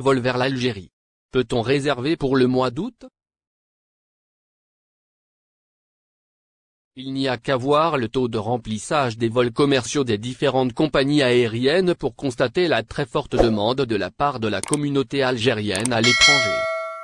vol vers l'Algérie. Peut-on réserver pour le mois d'août? Il n'y a qu'à voir le taux de remplissage des vols commerciaux des différentes compagnies aériennes pour constater la très forte demande de la part de la communauté algérienne à l'étranger.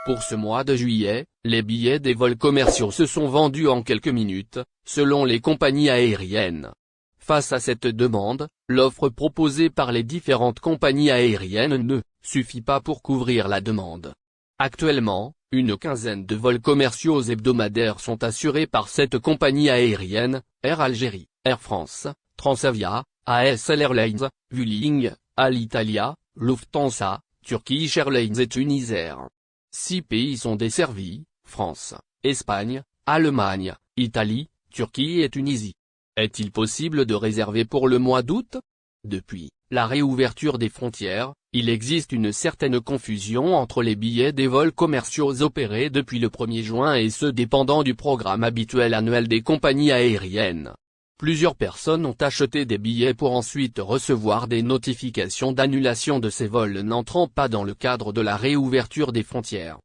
Pour ce mois de juillet, les billets des vols commerciaux se sont vendus en quelques minutes, selon les compagnies aériennes. Face à cette demande, l'offre proposée par les différentes compagnies aériennes ne suffit pas pour couvrir la demande. Actuellement, une quinzaine de vols commerciaux hebdomadaires sont assurés par cette compagnie aérienne: Air Algérie, Air France, Transavia, ASL Airlines, Vueling, Alitalia, Lufthansa, Turkish Airlines et Tunisair. 6 pays sont desservis: France, Espagne, Allemagne, Italie, Turquie et Tunisie. Est-il possible de réserver pour le mois d'août? Depuis la réouverture des frontières, il existe une certaine confusion entre les billets des vols commerciaux opérés depuis le 1er juin et ceux dépendant du programme habituel annuel des compagnies aériennes. Plusieurs personnes ont acheté des billets pour ensuite recevoir des notifications d'annulation de ces vols n'entrant pas dans le cadre de la réouverture des frontières.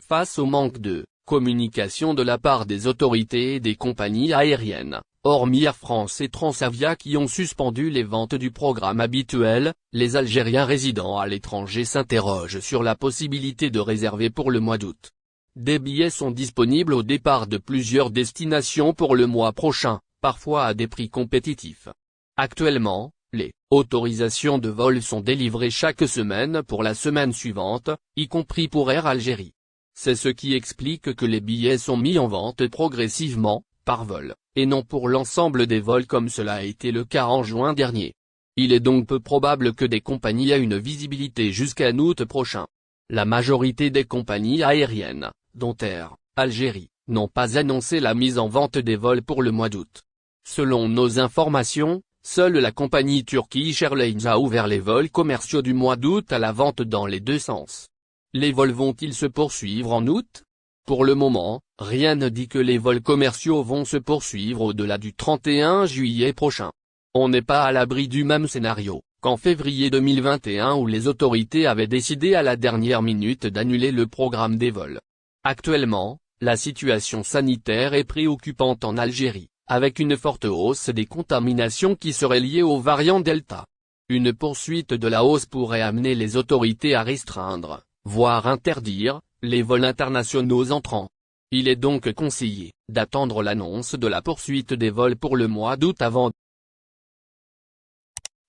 Face au manque de communication de la part des autorités et des compagnies aériennes, hormis Air France et Transavia qui ont suspendu les ventes du programme habituel, les Algériens résidant à l'étranger s'interrogent sur la possibilité de réserver pour le mois d'août. Des billets sont disponibles au départ de plusieurs destinations pour le mois prochain, parfois à des prix compétitifs. Actuellement, les autorisations de vol sont délivrées chaque semaine pour la semaine suivante, y compris pour Air Algérie. C'est ce qui explique que les billets sont mis en vente progressivement, par vol, et non pour l'ensemble des vols comme cela a été le cas en juin dernier. Il est donc peu probable que des compagnies aient une visibilité jusqu'à août prochain. La majorité des compagnies aériennes, dont Air Algérie, n'ont pas annoncé la mise en vente des vols pour le mois d'août. Selon nos informations, seule la compagnie Turkish Airlines a ouvert les vols commerciaux du mois d'août à la vente dans les deux sens. Les vols vont-ils se poursuivre en août? Pour le moment, rien ne dit que les vols commerciaux vont se poursuivre au-delà du 31 juillet prochain. On n'est pas à l'abri du même scénario qu'en février 2021 où les autorités avaient décidé à la dernière minute d'annuler le programme des vols. Actuellement, la situation sanitaire est préoccupante en Algérie, avec une forte hausse des contaminations qui serait liée au variant Delta. Une poursuite de la hausse pourrait amener les autorités à restreindre, voire interdire, les vols internationaux entrants. Il est donc conseillé d'attendre l'annonce de la poursuite des vols pour le mois d'août avant.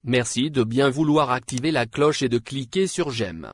Merci de bien vouloir activer la cloche et de cliquer sur j'aime.